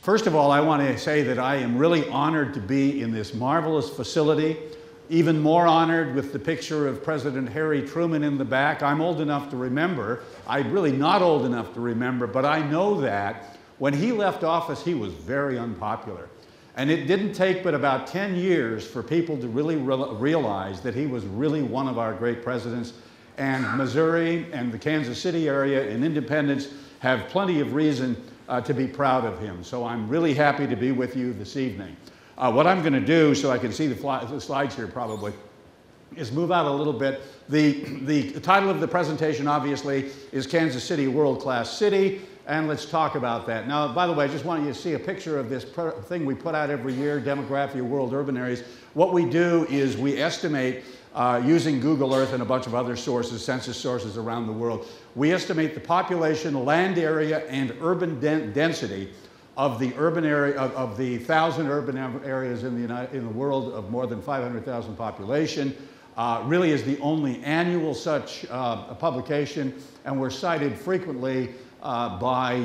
First of all, I want to say that I am really honored to be in this marvelous facility, even more honored with the picture of President Harry Truman in the back. I'm old enough to remember. I'm really not old enough to remember, but I know that when he left office, he was very unpopular. And it didn't take but about 10 years for people to really realize that he was really one of our great presidents. And Missouri and the Kansas City area and independents have plenty of reason to be proud of him. So I'm really happy to be with you this evening. What I'm going to do, so I can see the slides here probably, is move out a little bit. The title of the presentation, obviously, is Kansas City, a World-Class City. And let's talk about that. Now, by the way, I just want you to see a picture of this thing we put out every year, Demographia, World Urban Areas. What we do is we estimate, using Google Earth and a bunch of other sources, census sources around the world, we estimate the population, land area, and urban density of the urban area, of the 1,000 urban areas in the world of more than 500,000 population. Really is the only annual such publication, and we're cited frequently by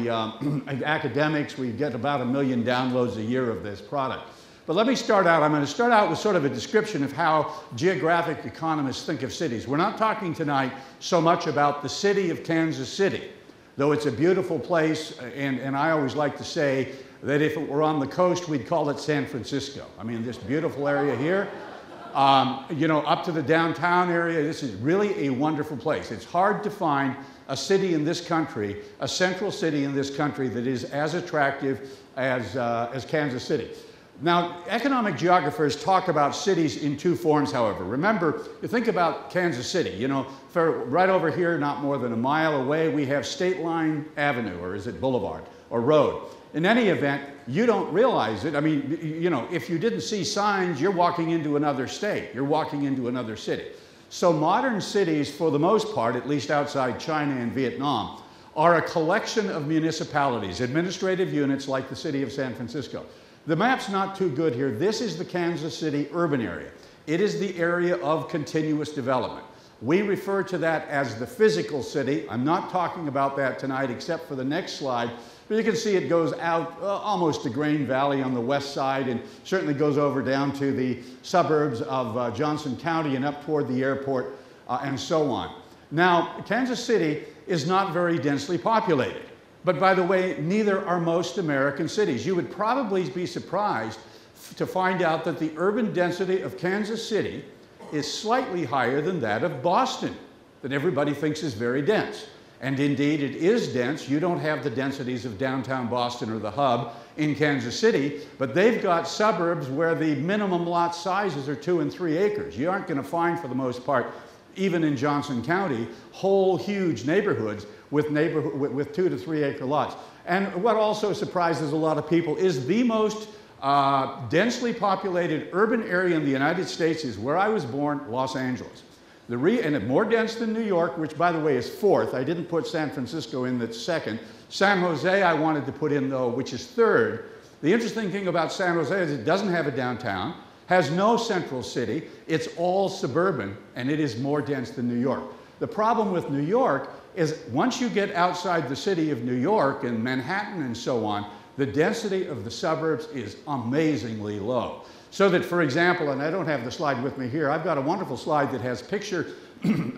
academics. We get about 1 million downloads a year of this product. But let me start out. I'm going to start out with sort of a description of how geographic economists think of cities. We're not talking tonight so much about the city of Kansas City, though it's a beautiful place, and I always like to say that if it were on the coast, we'd call it San Francisco. I mean, this beautiful area here, you know, up to the downtown area, this is really a wonderful place. It's hard to find a city in this country, a central city in this country that is as attractive as Kansas City. Now, economic geographers talk about cities in two forms, however. Remember, you think about Kansas City, you know, right over here, not more than a mile away, we have State Line Avenue, or is it Boulevard, or Road. In any event, you don't realize it. I mean, you know, if you didn't see signs, you're walking into another state, you're walking into another city. So modern cities, for the most part, at least outside China and Vietnam, are a collection of municipalities, administrative units like the city of San Francisco. The map's not too good here. This is the Kansas City urban area. It is the area of continuous development. We refer to that as the physical city. I'm not talking about that tonight except for the next slide. But you can see it goes out almost to Grain Valley on the west side, and certainly goes over down to the suburbs of Johnson County and up toward the airport and so on. Now, Kansas City is not very densely populated. But by the way, neither are most American cities. You would probably be surprised to find out that the urban density of Kansas City is slightly higher than that of Boston, that everybody thinks is very dense. And indeed, it is dense. You don't have the densities of downtown Boston or the hub in Kansas City, but they've got suburbs where the minimum lot sizes are 2 and 3 acres. You aren't going to find, for the most part, even in Johnson County, whole huge neighborhoods with 2 to 3 acre lots. And what also surprises a lot of people is the most densely populated urban area in the United States is where I was born, Los Angeles. And more dense than New York, which by the way is 4th. I didn't put San Francisco in, that's 2nd. San Jose I wanted to put in though, which is 3rd. The interesting thing about San Jose is it doesn't have a downtown, has no central city, it's all suburban, and it is more dense than New York. The problem with New York is once you get outside the city of New York and Manhattan and so on, the density of the suburbs is amazingly low. So that, for example, and I don't have the slide with me here, I've got a wonderful slide that has a picture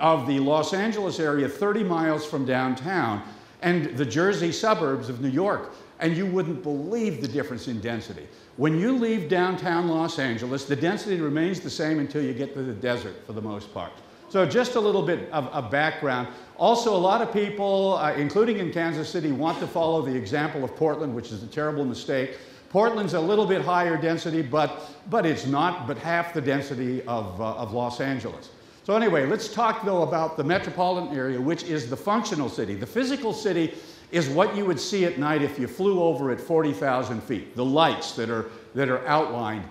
of the Los Angeles area 30 miles from downtown and the Jersey suburbs of New York. And you wouldn't believe the difference in density. When you leave downtown Los Angeles, the density remains the same until you get to the desert for the most part. So just a little bit of background. Also, a lot of people, including in Kansas City, want to follow the example of Portland, which is a terrible mistake. Portland's a little bit higher density, but it's not but half the density of Los Angeles. So anyway, let's talk though about the metropolitan area, which is the functional city. The physical city is what you would see at night if you flew over at 40,000 feet, the lights that are outlined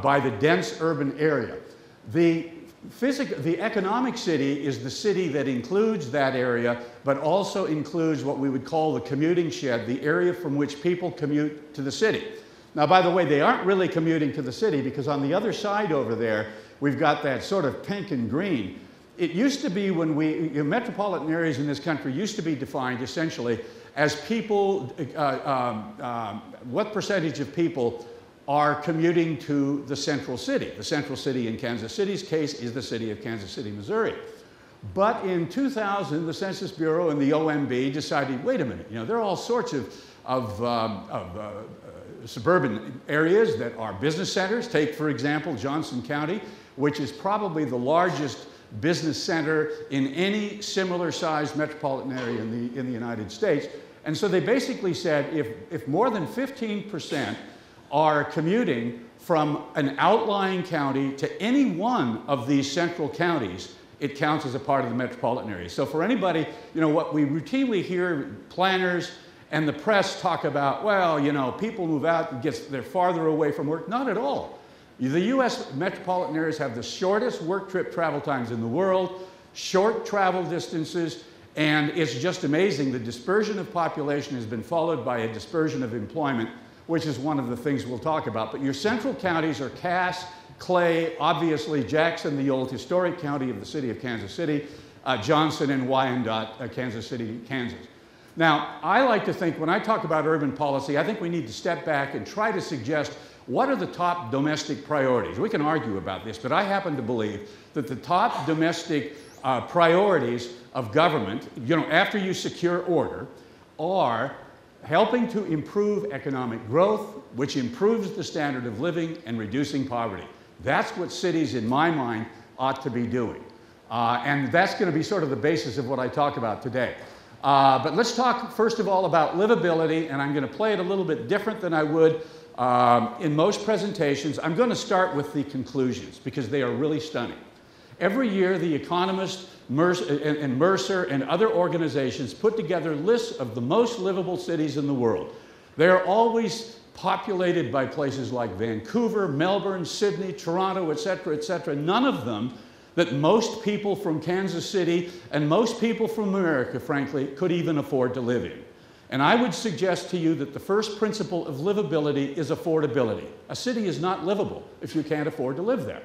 by the dense urban area. The economic city is the city that includes that area, but also includes what we would call the commuting shed, the area from which people commute to the city. Now, by the way, they aren't really commuting to the city because on the other side over there, we've got that sort of pink and green. it used to be when metropolitan areas in this country used to be defined essentially as people, what percentage of people are commuting to the central city. The central city in Kansas City's case is the city of Kansas City, Missouri. But in 2000, the Census Bureau and the OMB decided, wait a minute, you know, there are all sorts of suburban areas that are business centers. Take, for example, Johnson County, which is probably the largest business center in any similar sized metropolitan area in the United States. And so they basically said if more than 15% are commuting from an outlying county to any one of these central counties, it counts as a part of the metropolitan area. So for anybody, you know, what we routinely hear planners and the press talk about, well, you know, people move out and they're farther away from work. Not at all. The US metropolitan areas have the shortest work trip travel times in the world, short travel distances, and it's just amazing. The dispersion of population has been followed by a dispersion of employment, which is one of the things we'll talk about. But your central counties are Cass, Clay, obviously Jackson, the old historic county of the city of Kansas City, Johnson, and Wyandotte, Kansas City, Kansas. Now, I like to think when I talk about urban policy, I think we need to step back and try to suggest what are the top domestic priorities. We can argue about this, but I happen to believe that the top domestic priorities of government, you know, after you secure order, are helping to improve economic growth, which improves the standard of living, and reducing poverty. That's what cities, in my mind, ought to be doing. And that's going to be sort of the basis of what I talk about today. But let's talk, first of all, about livability, and I'm going to play it a little bit different than I would in most presentations. I'm going to start with the conclusions, because they are really stunning. Every year, The Economist, Mercer, and other organizations put together lists of the most livable cities in the world. They are always populated by places like Vancouver, Melbourne, Sydney, Toronto, et cetera, none of them that most people from Kansas City and most people from America, frankly, could even afford to live in. And I would suggest to you that the first principle of livability is affordability. A city is not livable if you can't afford to live there.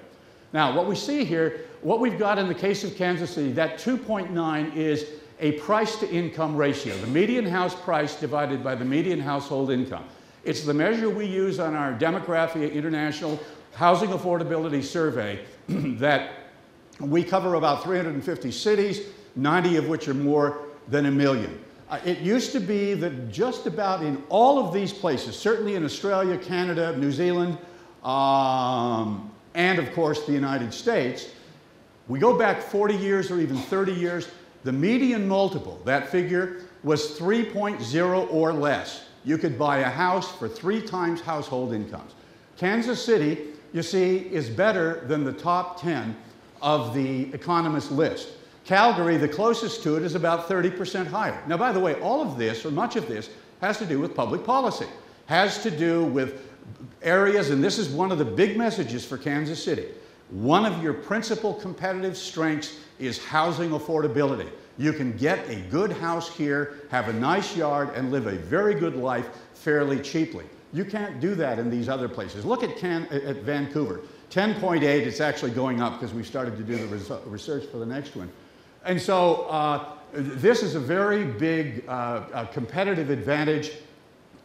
Now, what we see here, what we've got in the case of Kansas City, that 2.9 is a price-to-income ratio, the median house price divided by the median household income. It's the measure we use on our Demographia International Housing Affordability Survey that we cover about 350 cities, 90 of which are more than 1 million. It used to be that just about in all of these places, certainly in Australia, Canada, New Zealand, and of course the United States, we go back 40 years or even 30 years, the median multiple, that figure, was 3.0 or less. You could buy a house for 3 times household incomes. Kansas City, you see, is better than the top 10 of the Economist list. Calgary, the closest to it, is about 30% higher. Now, by the way, all of this, or much of this, has to do with public policy, has to do with areas, and this is one of the big messages for Kansas City. One of your principal competitive strengths is housing affordability. You can get a good house here, have a nice yard, and live a very good life fairly cheaply. You can't do that in these other places. Look at Vancouver. 10.8, it's actually going up because we started to do the research for the next one. And so this is a very big competitive advantage.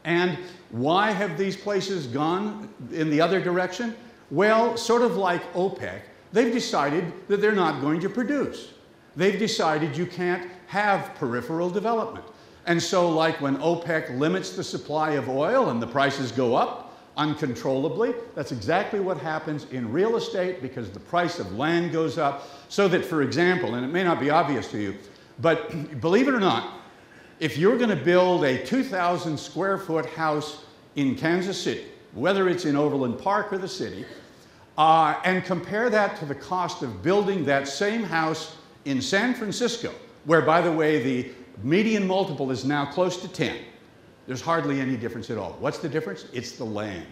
And why have these places gone in the other direction? Well, sort of like OPEC, they've decided that they're not going to produce. They've decided you can't have peripheral development. And so like when OPEC limits the supply of oil and the prices go up uncontrollably, that's exactly what happens in real estate because the price of land goes up. So that, for example, and it may not be obvious to you, but believe it or not, if you're going to build a 2,000 square foot house in Kansas City, whether it's in Overland Park or the city, and compare that to the cost of building that same house in San Francisco, where, by the way, the median multiple is now close to 10. There's hardly any difference at all. What's the difference? It's the land.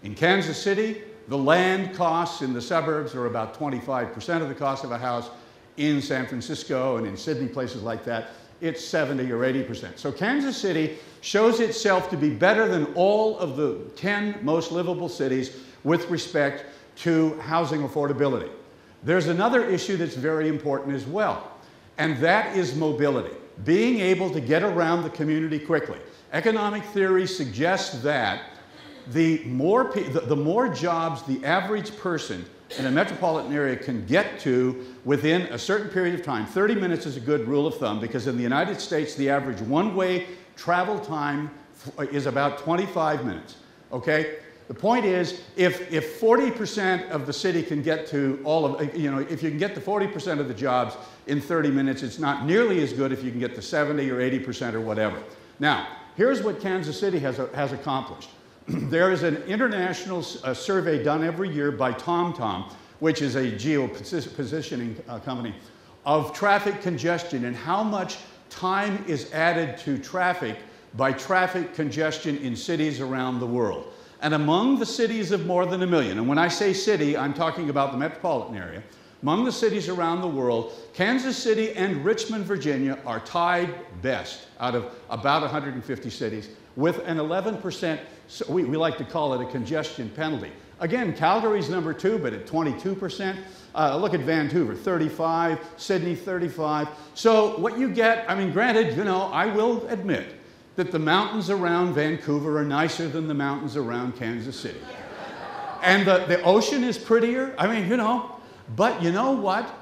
In Kansas City, the land costs in the suburbs are about 25% of the cost of a house. In San Francisco and in Sydney, places like that, it's 70 or 80%. So Kansas City shows itself to be better than all of the 10 most livable cities with respect to housing affordability. There's another issue that's very important as well, and that is mobility, being able to get around the community quickly. Economic theory suggests that the more jobs the average person in a metropolitan area can get to within a certain period of time. 30 minutes is a good rule of thumb, because in the United States, the average one-way travel time is about 25 minutes, okay? The point is, if 40% of the city can get to all of, if you can get to 40% of the jobs in 30 minutes, it's not nearly as good if you can get to 70 or 80% or whatever. Now, here's what Kansas City has accomplished. There is an international survey done every year by TomTom, which is a geo-positioning company, of traffic congestion and how much time is added to traffic by traffic congestion in cities around the world. And among the cities of more than 1 million, and when I say city, I'm talking about the metropolitan area, among the cities around the world, Kansas City and Richmond, Virginia are tied best out of about 150 cities with an 11%, we like to call it a congestion penalty. Again, Calgary's number 2, but at 22%. Look at Vancouver, 35, Sydney, 35. So what you get, I mean, granted, I will admit that the mountains around Vancouver are nicer than the mountains around Kansas City. And the ocean is prettier. I mean, but you know what?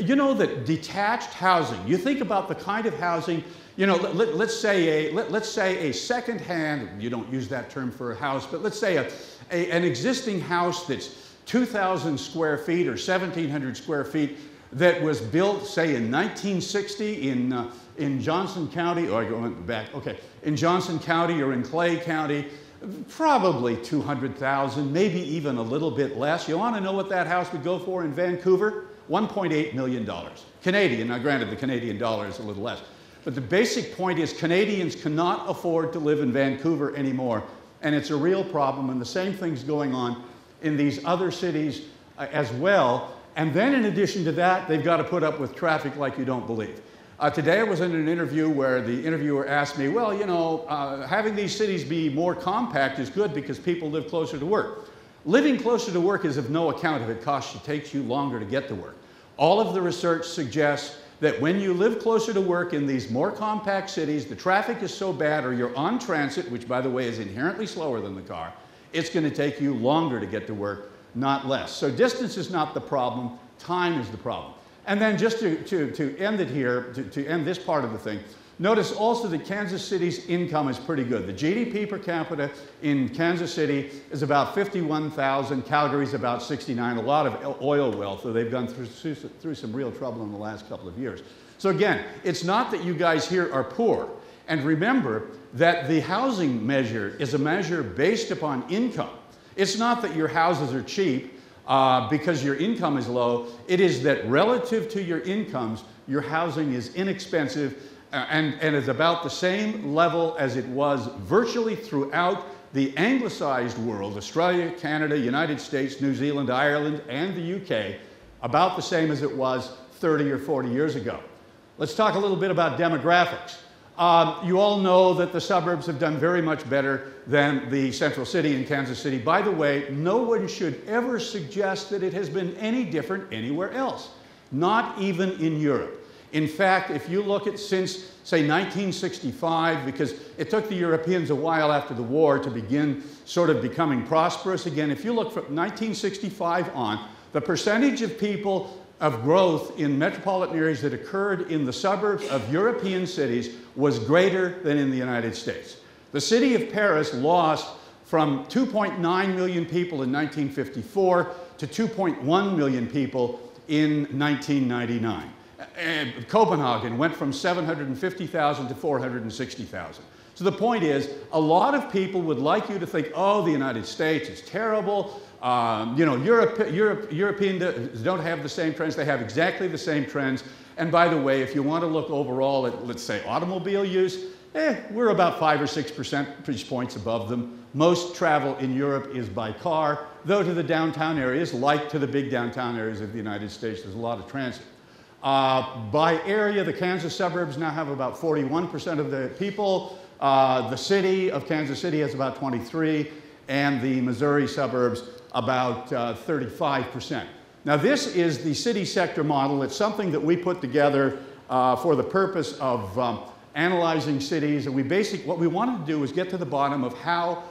You know that detached housing, you think about the kind of housing, let's say a second-hand, you don't use that term for a house, but let's say an existing house that's 2,000 square feet or 1,700 square feet that was built, say, in 1960 in Johnson County, or I go back, okay, in Johnson County or in Clay County, probably 200,000, maybe even a little bit less. You want to know what that house would go for in Vancouver? $1.8 million. Canadian. Now granted, the Canadian dollar is a little less. But the basic point is Canadians cannot afford to live in Vancouver anymore, and it's a real problem, and the same thing's going on in these other cities as well. And then in addition to that, they've got to put up with traffic like you don't believe. Today I was in an interview where the interviewer asked me, well, having these cities be more compact is good because people live closer to work. Living closer to work is of no account if it takes you longer to get to work. All of the research suggests that when you live closer to work in these more compact cities, the traffic is so bad, or you're on transit, which by the way is inherently slower than the car, it's going to take you longer to get to work, not less. So distance is not the problem, time is the problem. And then just to end it here, to end this part of the thing, notice also that Kansas City's income is pretty good. The GDP per capita in Kansas City is about 51,000. Calgary's about 69. A lot of oil wealth, though they've gone through some real trouble in the last couple of years. So again, it's not that you guys here are poor. And remember that the housing measure is a measure based upon income. It's not that your houses are cheap because your income is low. It is that relative to your incomes, your housing is inexpensive and is about the same level as it was virtually throughout the anglicized world, Australia, Canada, United States, New Zealand, Ireland, and the UK, about the same as it was 30 or 40 years ago. Let's talk a little bit about demographics. You all know that the suburbs have done very much better than the central city in Kansas City. By the way, no one should ever suggest that it has been any different anywhere else, not even in Europe. In fact, if you look at since, say, 1965, because it took the Europeans a while after the war to begin sort of becoming prosperous again, if you look from 1965 on, the percentage of people of growth in metropolitan areas that occurred in the suburbs of European cities was greater than in the United States. The city of Paris lost from 2.9 million people in 1954 to 2.1 million people in 1999. And Copenhagen went from 750,000 to 460,000. So the point is, a lot of people would like you to think, oh, the United States is terrible. Europeans don't have the same trends. They have exactly the same trends. And by the way, if you want to look overall at, let's say, automobile use, we're about 5 or 6 percentage points above them. Most travel in Europe is by car, though to the downtown areas, like to the big downtown areas of the United States, there's a lot of transit. By area, the Kansas suburbs now have about 41% of the people. The city of Kansas City has about 23%, and the Missouri suburbs about 35%. Now this is the city sector model. It's something that we put together for the purpose of analyzing cities, and what we wanted to do was get to the bottom of how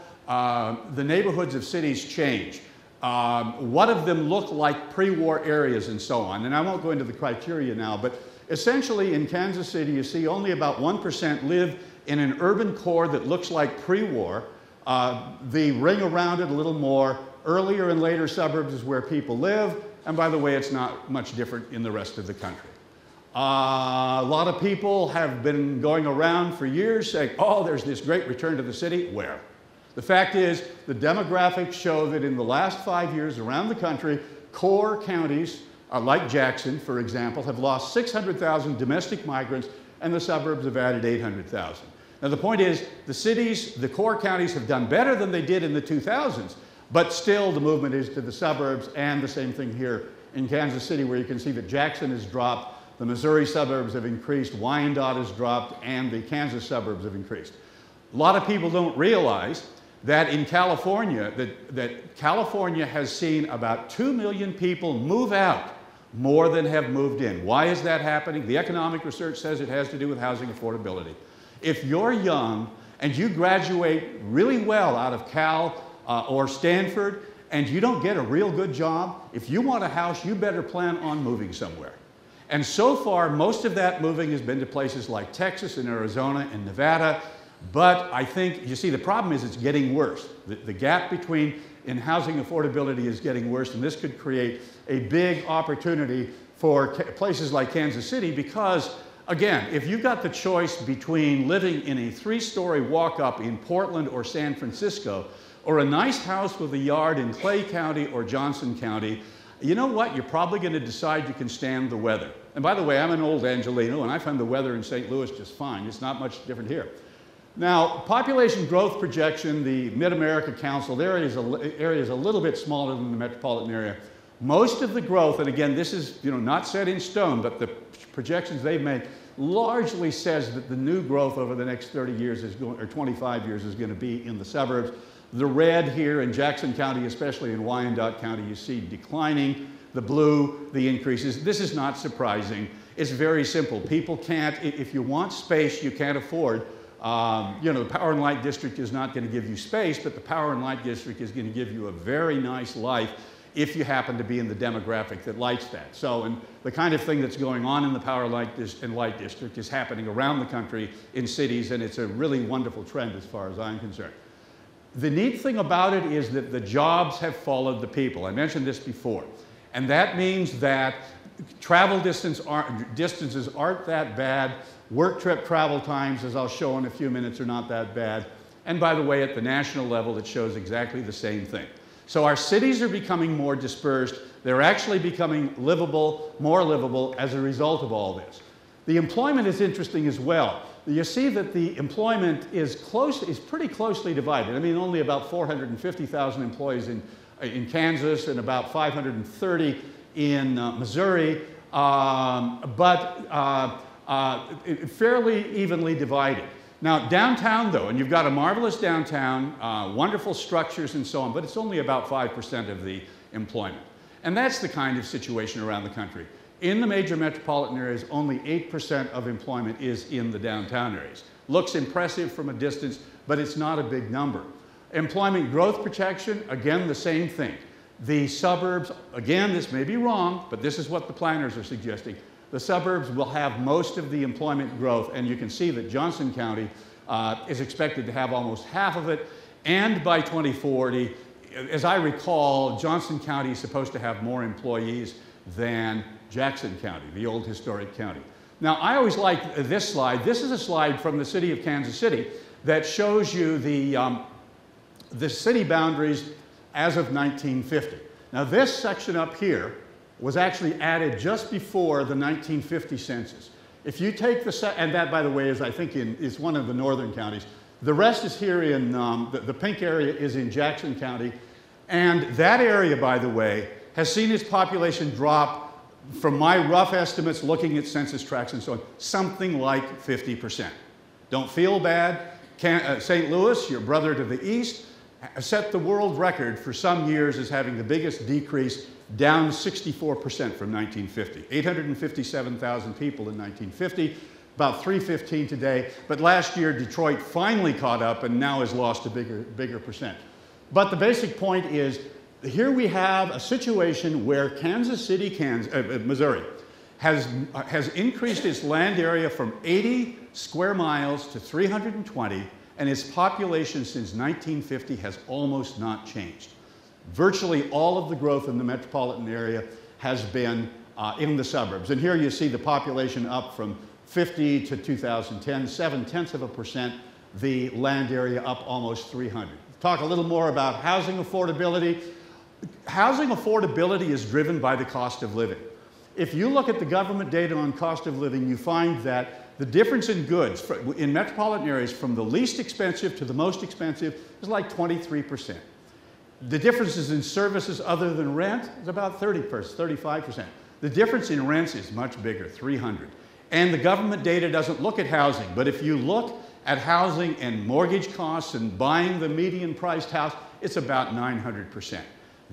the neighborhoods of cities change. What of them look like pre-war areas and so on. And I won't go into the criteria now, but essentially in Kansas City you see only about 1% live in an urban core that looks like pre-war. The ring around it a little more. Earlier and later suburbs is where people live. And by the way, it's not much different in the rest of the country. A lot of people have been going around for years saying, oh, there's this great return to the city. Where? The fact is, the demographics show that in the last 5 years around the country, core counties, like Jackson, for example, have lost 600,000 domestic migrants, and the suburbs have added 800,000. Now the point is, the core counties have done better than they did in the 2000s, but still the movement is to the suburbs, and the same thing here in Kansas City, where you can see that Jackson has dropped, the Missouri suburbs have increased, Wyandotte has dropped, and the Kansas suburbs have increased. A lot of people don't realize that in California, that California has seen about 2 million people move out more than have moved in. Why is that happening? The economic research says it has to do with housing affordability. If you're young and you graduate really well out of Cal or Stanford and you don't get a real good job, if you want a house, you better plan on moving somewhere. And so far, most of that moving has been to places like Texas and Arizona and Nevada. But I think, you see, the problem is it's getting worse. The gap in housing affordability is getting worse, and this could create a big opportunity for places like Kansas City because, again, if you've got the choice between living in a 3-story walk-up in Portland or San Francisco, or a nice house with a yard in Clay County or Johnson County, you know what? You're probably going to decide you can stand the weather. And by the way, I'm an old Angelino, and I find the weather in St. Louis just fine. It's not much different here. Now, population growth projection, the Mid-America Council, their area is a little bit smaller than the metropolitan area. Most of the growth, and again, this is not set in stone, but the projections they've made largely says that the new growth over the next 30 years or 25 years is going to be in the suburbs. The red here in Jackson County, especially in Wyandotte County, you see declining. The blue, the increases. This is not surprising. It's very simple. People can't, if you want space, you can't afford. The Power and Light District is not going to give you space, but the Power and Light District is going to give you a very nice life if you happen to be in the demographic that likes that. So, and the kind of thing that's going on in the Power and Light District is happening around the country in cities, and it's a really wonderful trend as far as I'm concerned. The neat thing about it is that the jobs have followed the people. I mentioned this before. And that means that travel distances aren't that bad. Work trip travel times, as I'll show in a few minutes, are not that bad. And by the way, at the national level, it shows exactly the same thing. So our cities are becoming more dispersed. They're actually becoming livable, more livable as a result of all this. The employment is interesting as well. You see that the employment is pretty closely divided. I mean, only about 450,000 employees in Kansas and about 530 in Missouri, fairly evenly divided. Now, downtown, though, and you've got a marvelous downtown, wonderful structures and so on, but it's only about 5% of the employment. And that's the kind of situation around the country. In the major metropolitan areas, only 8% of employment is in the downtown areas. Looks impressive from a distance, but it's not a big number. Employment growth projection, again, the same thing. The suburbs, again, this may be wrong, but this is what the planners are suggesting. The suburbs will have most of the employment growth, and you can see that Johnson County is expected to have almost half of it, and by 2040, as I recall, Johnson County is supposed to have more employees than Jackson County, the old historic county. Now, I always like this slide. This is a slide from the city of Kansas City that shows you the city boundaries as of 1950. Now, this section up here was actually added just before the 1950 census. If you take and that, by the way, is I think is one of the northern counties. The rest is here in, the pink area is in Jackson County. And that area, by the way, has seen its population drop, from my rough estimates, looking at census tracts and so on, something like 50%. Don't feel bad. St. Louis, your brother to the east, set the world record for some years as having the biggest decrease down 64% from 1950. 857,000 people in 1950, about 315 today. But last year, Detroit finally caught up and now has lost a bigger percent. But the basic point is, here we have a situation where Kansas City, Missouri, has increased its land area from 80 square miles to 320, and its population since 1950 has almost not changed. Virtually all of the growth in the metropolitan area has been in the suburbs. And here you see the population up from 50 to 2010, 0.7%, the land area up almost 300. Talk a little more about housing affordability. Housing affordability is driven by the cost of living. If you look at the government data on cost of living, you find that the difference in goods in metropolitan areas from the least expensive to the most expensive is like 23%. The differences in services other than rent is about 35%. The difference in rents is much bigger, 300. And the government data doesn't look at housing, but if you look at housing and mortgage costs and buying the median priced house, it's about 900%.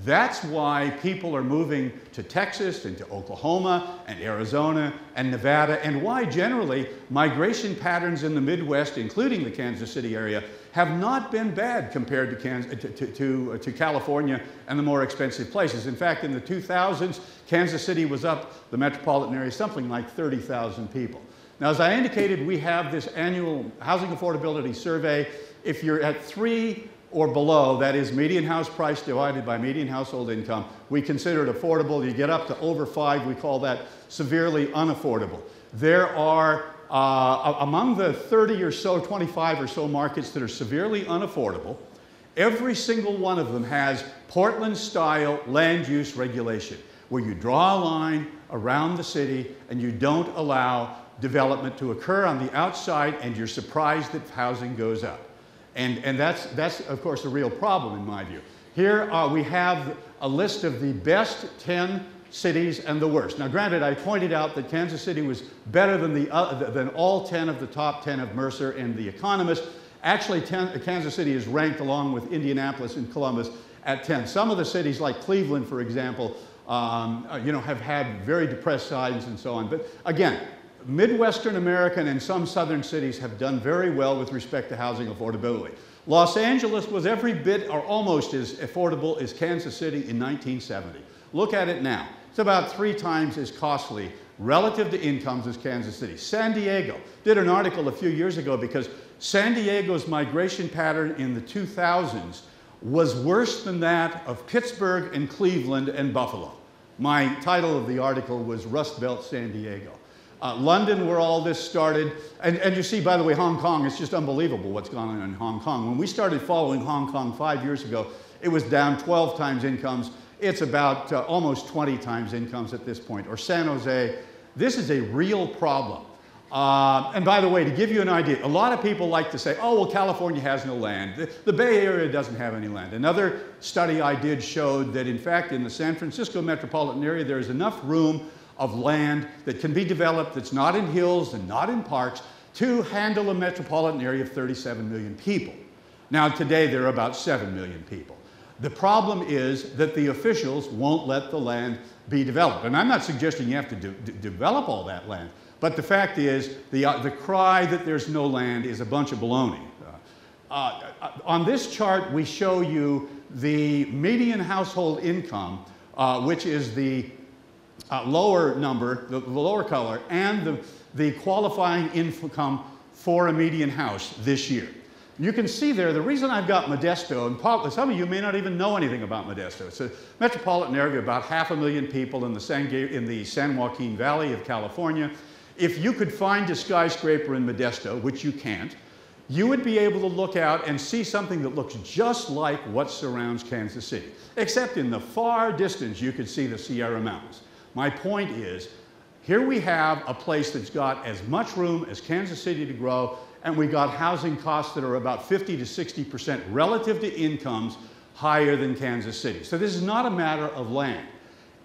That's why people are moving to Texas and to Oklahoma and Arizona and Nevada, and why generally migration patterns in the Midwest, including the Kansas City area, have not been bad compared to California and the more expensive places. In fact, in the 2000s, Kansas City was up, the metropolitan area, something like 30,000 people. Now, as I indicated, we have this annual housing affordability survey. If you're at 3 or below, that is median house price divided by median household income, we consider it affordable. You get up to over 5, we call that severely unaffordable. There are, among the 30 or so, 25 or so markets that are severely unaffordable, every single one of them has Portland-style land use regulation, where you draw a line around the city and you don't allow development to occur on the outside, and you're surprised that housing goes up. And that's, of course, a real problem in my view. Here we have a list of the best 10 cities and the worst. Now, granted, I pointed out that Kansas City was better than all 10 of the top 10 of Mercer and The Economist. Actually, Kansas City is ranked along with Indianapolis and Columbus at 10. Some of the cities, like Cleveland, for example, have had very depressed signs and so on. But again, Midwestern American and some southern cities have done very well with respect to housing affordability. Los Angeles was every bit or almost as affordable as Kansas City in 1970. Look at it now. It's about 3 times as costly relative to incomes as Kansas City. San Diego did an article a few years ago because San Diego's migration pattern in the 2000s was worse than that of Pittsburgh and Cleveland and Buffalo. My title of the article was Rust Belt San Diego. London, where all this started, and you see, by the way, Hong Kong, it's just unbelievable what's gone on in Hong Kong. When we started following Hong Kong 5 years ago, it was down 12 times incomes. It's about almost 20 times incomes at this point. Or San Jose, this is a real problem. And by the way, to give you an idea, a lot of people like to say, oh, well, California has no land. The Bay Area doesn't have any land. Another study I did showed that, in fact, in the San Francisco metropolitan area, there is enough room of land that can be developed that's not in hills and not in parks to handle a metropolitan area of 37 million people. Now, today, there are about 7 million people. The problem is that the officials won't let the land be developed. And I'm not suggesting you have to develop all that land, but the fact is the cry that there's no land is a bunch of baloney. On this chart, we show you the median household income, which is the lower number, the lower color, and the qualifying income for a median house this year. You can see there, the reason I've got Modesto, and some of you may not even know anything about Modesto. It's a metropolitan area of about 500,000 people in the San Joaquin Valley of California. If you could find a skyscraper in Modesto, which you can't, you would be able to look out and see something that looks just like what surrounds Kansas City. Except in the far distance, you could see the Sierra Mountains. My point is, here we have a place that's got as much room as Kansas City to grow, and we got housing costs that are about 50 to 60% relative to incomes higher than Kansas City. So this is not a matter of land.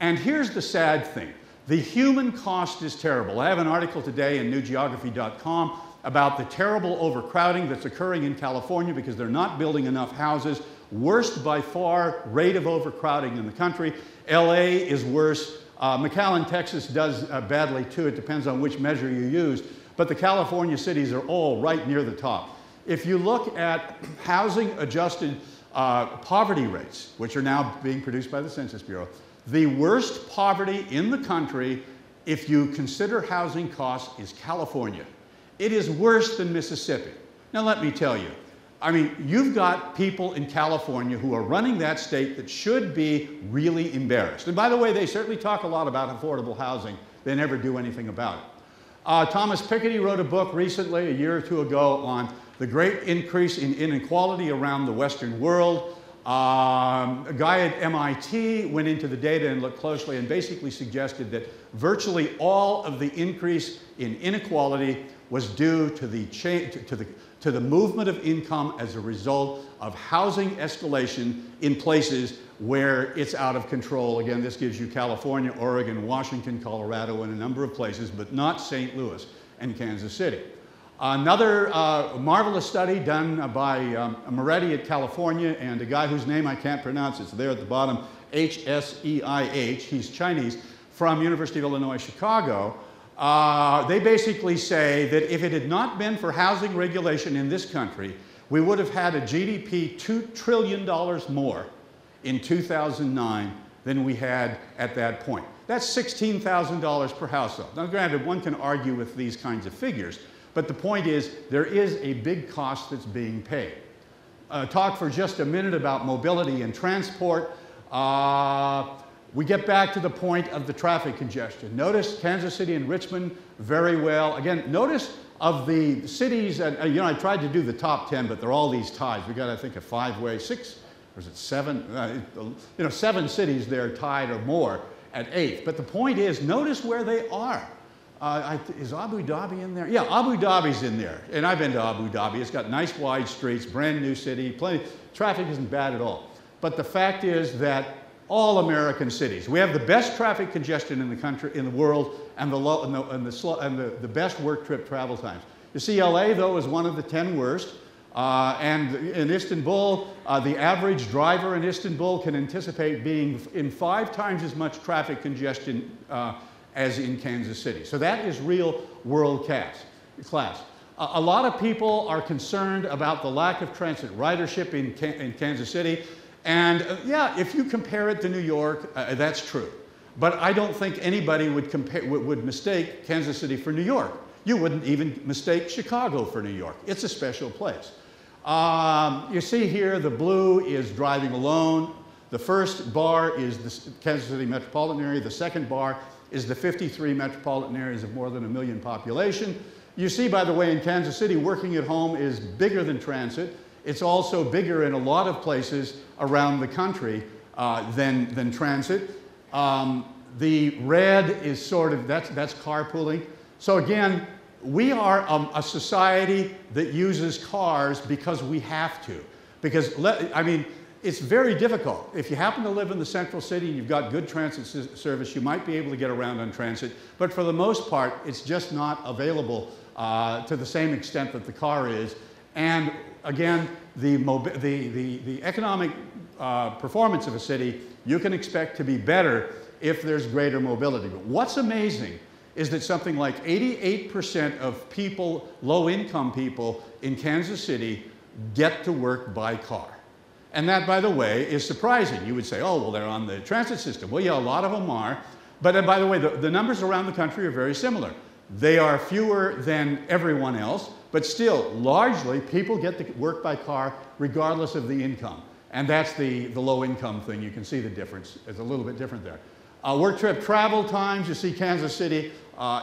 And here's the sad thing. The human cost is terrible. I have an article today in newgeography.com about the terrible overcrowding that's occurring in California because they're not building enough houses. Worst by far rate of overcrowding in the country. LA is worse. McAllen, Texas does badly too. It depends on which measure you use. But the California cities are all right near the top. If you look at housing adjusted poverty rates, which are now being produced by the Census Bureau, the worst poverty in the country, if you consider housing costs, is California. It is worse than Mississippi. Now let me tell you, I mean, you've got people in California who are running that state that should be really embarrassed. And by the way, they certainly talk a lot about affordable housing. They never do anything about it. Thomas Piketty wrote a book recently, a year or two ago, on the great increase in inequality around the Western world. A guy at MIT went into the data and looked closely and basically suggested that virtually all of the increase in inequality was due to the movement of income as a result of housing escalation in places where it's out of control. Again, this gives you California, Oregon, Washington, Colorado, and a number of places, but not St. Louis and Kansas City. Another marvelous study done by Moretti at California and a guy whose name I can't pronounce, it's there at the bottom, H-S-E-I-H, he's Chinese, from University of Illinois, Chicago. They basically say that if it had not been for housing regulation in this country, we would have had a GDP $2 trillion more in 2009 than we had at that point. That's $16,000 per household. Now granted, one can argue with these kinds of figures, but the point is there is a big cost that's being paid. Talk for just a minute about mobility and transport. We get back to the point of the traffic congestion. Notice Kansas City and Richmond very well. Again, notice of the cities, and you know, I tried to do the top 10, but they're all these ties. We got, I think, a five-way, six, or is it seven? You know, 7 cities there tied or more at 8th. But the point is, notice where they are. Is Abu Dhabi in there? Yeah, Abu Dhabi's in there. And I've been to Abu Dhabi. It's got nice wide streets, brand new city, plenty. Traffic isn't bad at all. But the fact is that all American cities, we have the best traffic congestion in the country, in the world, and the best work trip travel times. You see, LA though is one of the 10 worst. And in Istanbul, the average driver in Istanbul can anticipate being in 5 times as much traffic congestion as in Kansas City. So that is real world class. A lot of people are concerned about the lack of transit ridership in Kansas City. And yeah, if you compare it to New York, that's true. But I don't think anybody would mistake Kansas City for New York. You wouldn't even mistake Chicago for New York. It's a special place. You see here, the blue is driving alone. The first bar is the Kansas City metropolitan area. The second bar is the 53 metropolitan areas of more than 1 million population. You see, by the way, in Kansas City, working at home is bigger than transit. It's also bigger in a lot of places around the country than transit. The red is sort of, that's carpooling. So again, we are a society that uses cars because we have to. Because, I mean, it's very difficult. If you happen to live in the central city and you've got good transit service, you might be able to get around on transit. But for the most part, it's just not available to the same extent that the car is. And again, the economic performance of a city, you can expect to be better if there's greater mobility. But what's amazing is that something like 88% of people, low-income people in Kansas City, get to work by car. And that, by the way, is surprising. You would say, oh, well, they're on the transit system. Well, yeah, a lot of them are. But by the way, the numbers around the country are very similar. They are fewer than everyone else, but still, largely, people get to work by car regardless of the income. And that's the low-income thing. You can see the difference. It's a little bit different there. Work trip travel times, you see Kansas City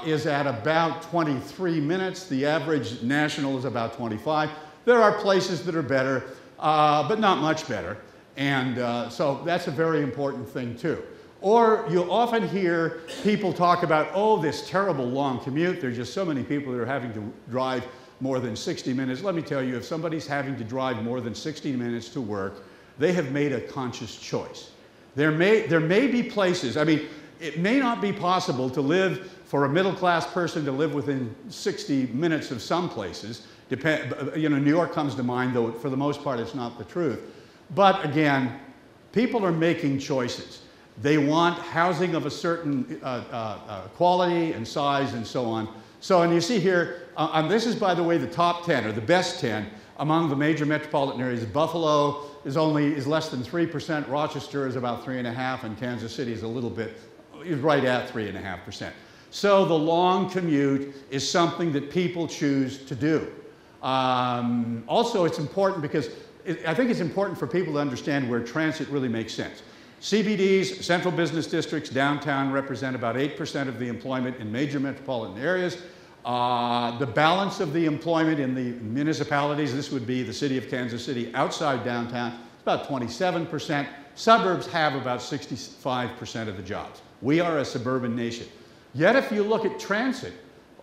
is at about 23 minutes. The average national is about 25. There are places that are better, but not much better. And so that's a very important thing too. Or you'll often hear people talk about, oh, this terrible long commute. There are just so many people that are having to drive more than 60 minutes. Let me tell you, if somebody's having to drive more than 60 minutes to work, they have made a conscious choice. There may be places, I mean, it may not be possible to live, for a middle-class person to live within 60 minutes of some places. You know, New York comes to mind, though for the most part it's not the truth. But again, people are making choices. They want housing of a certain quality and size and so on. So, and you see here, and this is, by the way, the top 10, or the best 10, among the major metropolitan areas. Buffalo is less than 3%, Rochester is about 3.5%, and Kansas City is is right at 3.5%. So the long commute is something that people choose to do. Also, it's important because I think it's important for people to understand where transit really makes sense. CBDs, central business districts, downtown represent about 8% of the employment in major metropolitan areas. The balance of the employment in the municipalities, this would be the city of Kansas City outside downtown, it's about 27%. Suburbs have about 65% of the jobs. We are a suburban nation. Yet if you look at transit,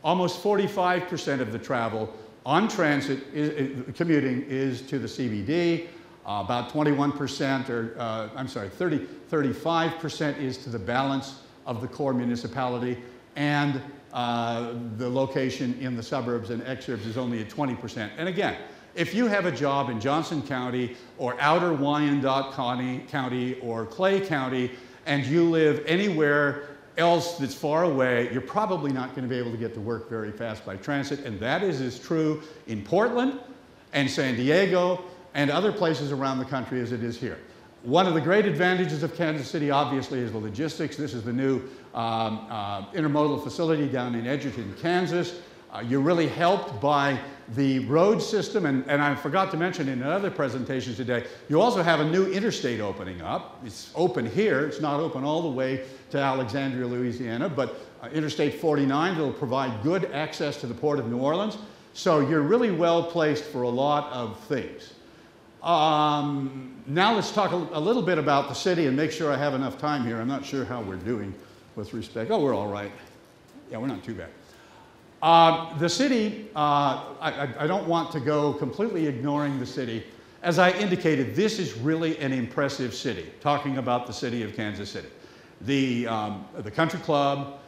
almost 45% of the travel on transit, commuting, is to the CBD. About 21%, or I'm sorry, 35% is to the balance of the core municipality, and the location in the suburbs and exurbs is only at 20%. And again, if you have a job in Johnson County or outer Wyandotte County or Clay County, and you live anywhere else that's far away, you're probably not going to be able to get to work very fast by transit, and that is as true in Portland and San Diego and other places around the country as it is here. One of the great advantages of Kansas City, obviously, is the logistics. This is the new intermodal facility down in Edgerton, Kansas. You're really helped by the road system, and I forgot to mention in other presentations today, you also have a new interstate opening up. It's open here. It's not open all the way to Alexandria, Louisiana, but Interstate 49 will provide good access to the Port of New Orleans. So you're really well placed for a lot of things. Now let's talk a little bit about the city and make sure I have enough time here. I'm not sure how we're doing with respect. Oh, we're all right. Yeah, we're not too bad. The city, I don't want to go completely ignoring the city. As I indicated, this is really an impressive city, talking about the city of Kansas City. The country club,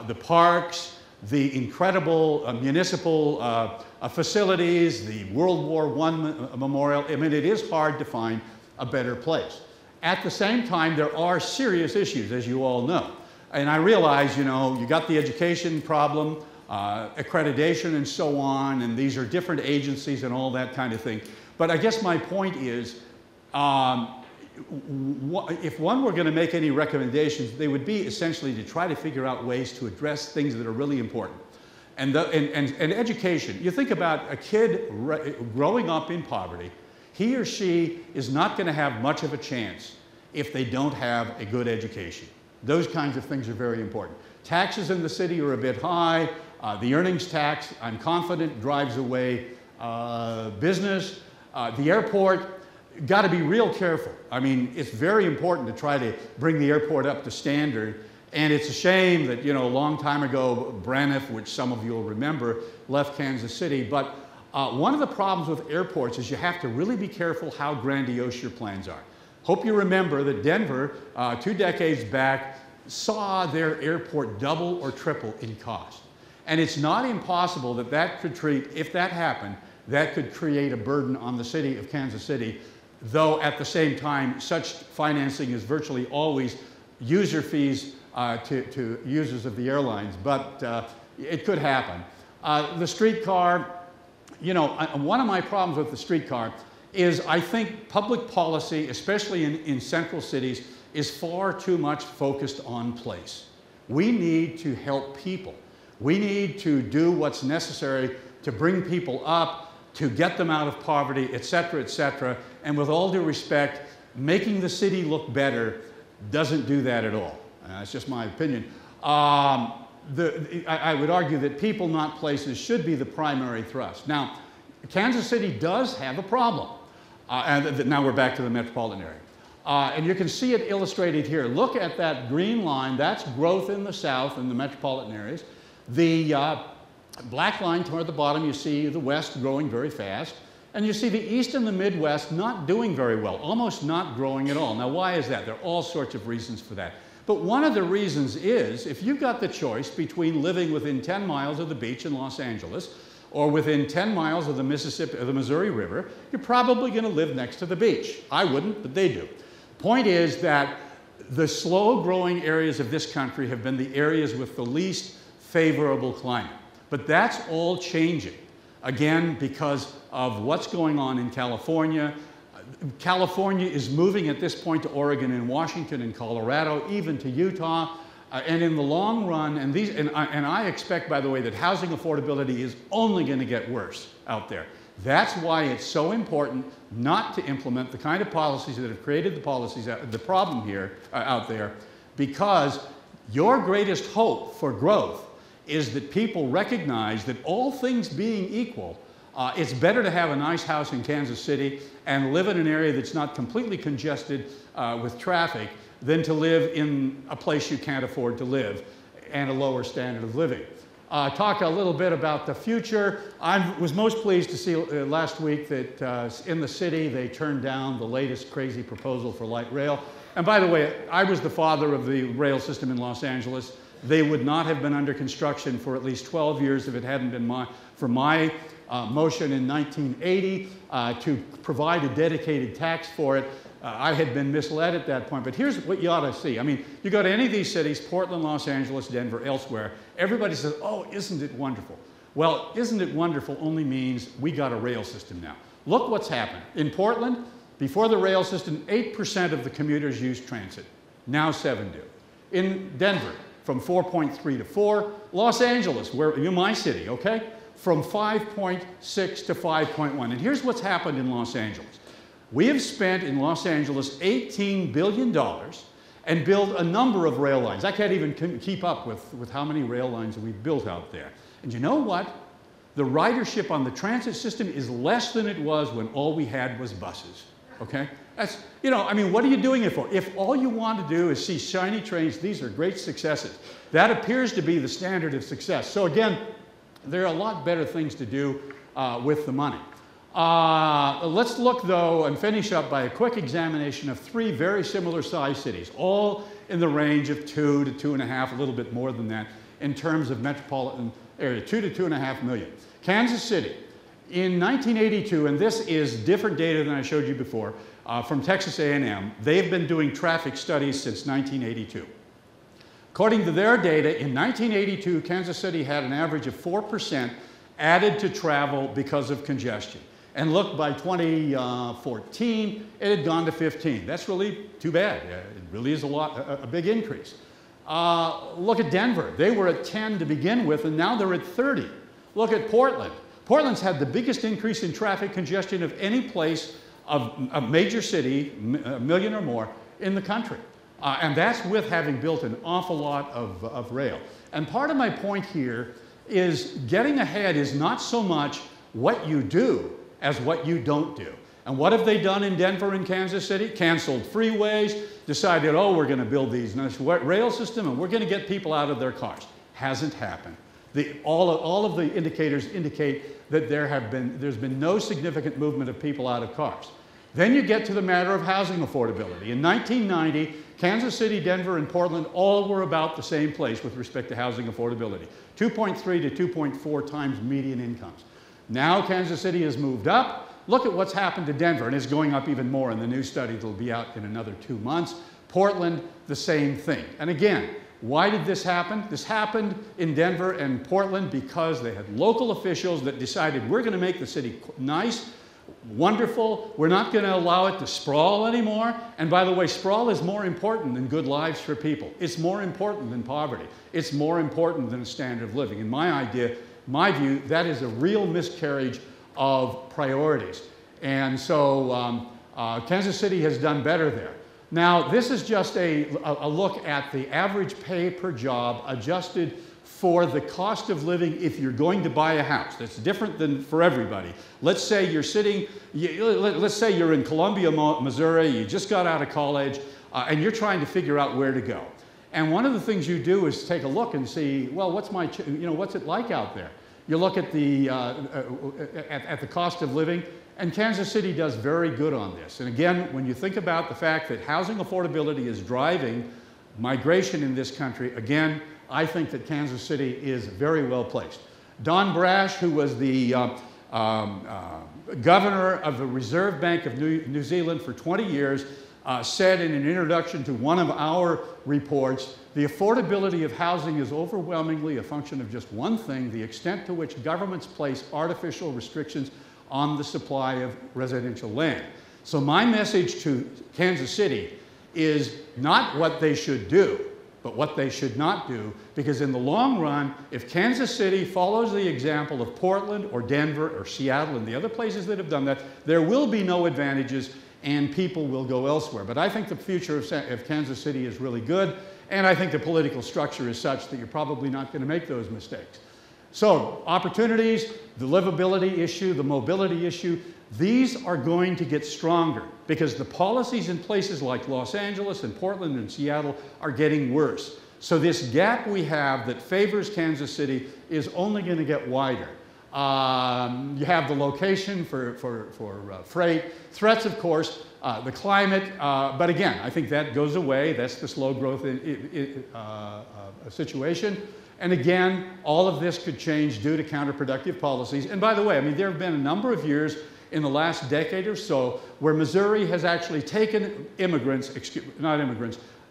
the parks, the incredible municipal facilities, the World War I memorial. I mean, it is hard to find a better place. At the same time, there are serious issues, as you all know. And I realize, you know, you got the education problem, accreditation and so on, and these are different agencies and all that kind of thing. But I guess my point is, if one were going to make any recommendations, they would be essentially to try to figure out ways to address things that are really important. And education, you think about a kid growing up in poverty, he or she is not going to have much of a chance if they don't have a good education. Those kinds of things are very important. Taxes in the city are a bit high. The earnings tax, I'm confident, drives away business. The airport, got to be real careful. I mean, it's very important to try to bring the airport up to standard. And it's a shame that, you know, a long time ago, Braniff, which some of you will remember, left Kansas City. But one of the problems with airports is you have to really be careful how grandiose your plans are. Hope you remember that Denver, 2 decades back, saw their airport double or triple in cost. And it's not impossible that that could if that happened, that could create a burden on the city of Kansas City, though at the same time, such financing is virtually always user fees to users of the airlines, but it could happen. The streetcar, you know, one of my problems with the streetcar is I think public policy, especially in central cities, is far too much focused on place. We need to help people. We need to do what's necessary to bring people up, to get them out of poverty, et cetera, and with all due respect, making the city look better doesn't do that at all. That's just my opinion. I would argue that people, not places, should be the primary thrust. Now, Kansas City does have a problem. And now we're back to the metropolitan area. And you can see it illustrated here. Look at that green line. That's growth in the south, in the metropolitan areas. The black line toward the bottom, you see the west growing very fast. And you see the east and the Midwest not doing very well, almost not growing at all. Now, why is that? There are all sorts of reasons for that. But one of the reasons is, if you've got the choice between living within 10 miles of the beach in Los Angeles or within 10 miles of the Mississippi, or the Missouri River, you're probably going to live next to the beach. I wouldn't, but they do. Point is that the slow-growing areas of this country have been the areas with the least favorable climate. But that's all changing, again, because of what's going on in California. California is moving at this point to Oregon and Washington and Colorado, even to Utah. And in the long run, and I expect, by the way, that housing affordability is only going to get worse out there. That's why it's so important not to implement the kind of policies that have created the problem here out there, because your greatest hope for growth is that people recognize that all things being equal, it's better to have a nice house in Kansas City and live in an area that's not completely congested with traffic than to live in a place you can't afford to live and a lower standard of living. Talk a little bit about the future. I was most pleased to see last week that in the city they turned down the latest crazy proposal for light rail. And by the way, I was the father of the rail system in Los Angeles. They would not have been under construction for at least 12 years if it hadn't been for my motion in 1980 to provide a dedicated tax for it. I had been misled at that point, but here's what you ought to see. I mean, you go to any of these cities, Portland, Los Angeles, Denver, elsewhere, everybody says, oh, isn't it wonderful? Well, isn't it wonderful only means we got a rail system now. Look what's happened. In Portland, before the rail system, 8% of the commuters used transit. Now 7 do. In Denver, from 4.3 to 4. Los Angeles, where you're my city, okay? From 5.6 to 5.1. And here's what's happened in Los Angeles. We have spent in Los Angeles $18 billion and built a number of rail lines. I can't even keep up with how many rail lines we've built out there. And you know what? The ridership on the transit system is less than it was when all we had was buses, okay? That's, you know, I mean, what are you doing it for? If all you want to do is see shiny trains, these are great successes. That appears to be the standard of success. So again, there are a lot better things to do with the money. Let's look, though, and finish up by a quick examination of 3 very similar sized cities, all in the range of 2 to 2.5, a little bit more than that, in terms of metropolitan area, 2 to 2.5 million. Kansas City, in 1982, and this is different data than I showed you before, from Texas A&M, they've been doing traffic studies since 1982. According to their data, in 1982, Kansas City had an average of 4% added to travel because of congestion. And look, by 2014, it had gone to 15. That's really too bad. It really is a big increase. Look at Denver. They were at 10 to begin with, and now they're at 30. Look at Portland. Portland's had the biggest increase in traffic congestion of any place of a major city, a million or more, in the country. And that's with having built an awful lot of rail. And part of my point here is getting ahead is not so much what you do as what you don't do. And what have they done in Denver and Kansas City? Canceled freeways, decided, oh, we're going to build these nice rail system and we're going to get people out of their cars. Hasn't happened. All of the indicators indicate that there's been no significant movement of people out of cars. Then you get to the matter of housing affordability. In 1990, Kansas City, Denver, and Portland all were about the same place with respect to housing affordability. 2.3 to 2.4 times median incomes. Now Kansas City has moved up. Look at what's happened to Denver, and it's going up even more in the new study that will be out in another 2 months. Portland, the same thing. And again, why did this happen? This happened in Denver and Portland because they had local officials that decided we're going to make the city nice, wonderful. We're not going to allow it to sprawl anymore. And by the way, sprawl is more important than good lives for people. It's more important than poverty. It's more important than a standard of living. In my view, that is a real miscarriage of priorities. And so Kansas City has done better there. Now, this is just a look at the average pay per job adjusted for the cost of living if you're going to buy a house. That's different than for everybody. Let's say let's say you're in Columbia, Missouri, you just got out of college, and you're trying to figure out where to go. And one of the things you do is take a look and see, well, what's it like out there? You look at the cost of living, and Kansas City does very good on this. And again, when you think about the fact that housing affordability is driving migration in this country, again, I think that Kansas City is very well placed. Don Brash, who was the governor of the Reserve Bank of New Zealand for 20 years, said in an introduction to one of our reports, the affordability of housing is overwhelmingly a function of just one thing, the extent to which governments place artificial restrictions on the supply of residential land. So my message to Kansas City is not what they should do, but what they should not do, because in the long run, if Kansas City follows the example of Portland or Denver or Seattle and the other places that have done that, there will be no advantages and people will go elsewhere. But I think the future of Kansas City is really good, and I think the political structure is such that you're probably not going to make those mistakes. So opportunities, the livability issue, the mobility issue, these are going to get stronger because the policies in places like Los Angeles and Portland and Seattle are getting worse. So this gap we have that favors Kansas City is only going to get wider. You have the location for freight, threats, of course, the climate, but again, I think that goes away. That's the slow growth situation. And again, all of this could change due to counterproductive policies. And by the way, I mean, there have been a number of years in the last decade or so where Missouri has actually taken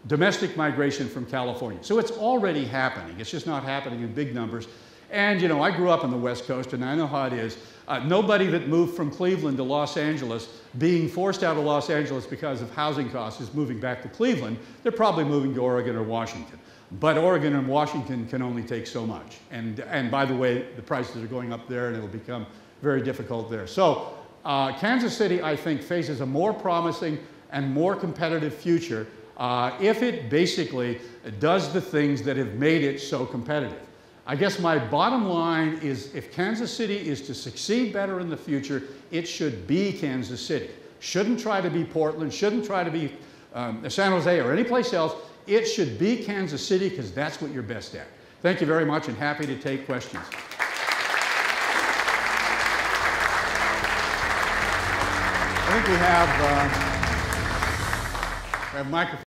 domestic migration from California. So it's already happening. It's just not happening in big numbers. And, you know, I grew up on the West Coast, and I know how it is. Nobody that moved from Cleveland to Los Angeles, being forced out of Los Angeles because of housing costs, is moving back to Cleveland. They're probably moving to Oregon or Washington. But Oregon and Washington can only take so much. And by the way, the prices are going up there, and it will become very difficult there. So Kansas City, I think, faces a more promising and more competitive future if it basically does the things that have made it so competitive. I guess my bottom line is if Kansas City is to succeed better in the future, it should be Kansas City. Shouldn't try to be Portland, shouldn't try to be San Jose or any place else. It should be Kansas City because that's what you're best at. Thank you very much and happy to take questions. I think we have microphones.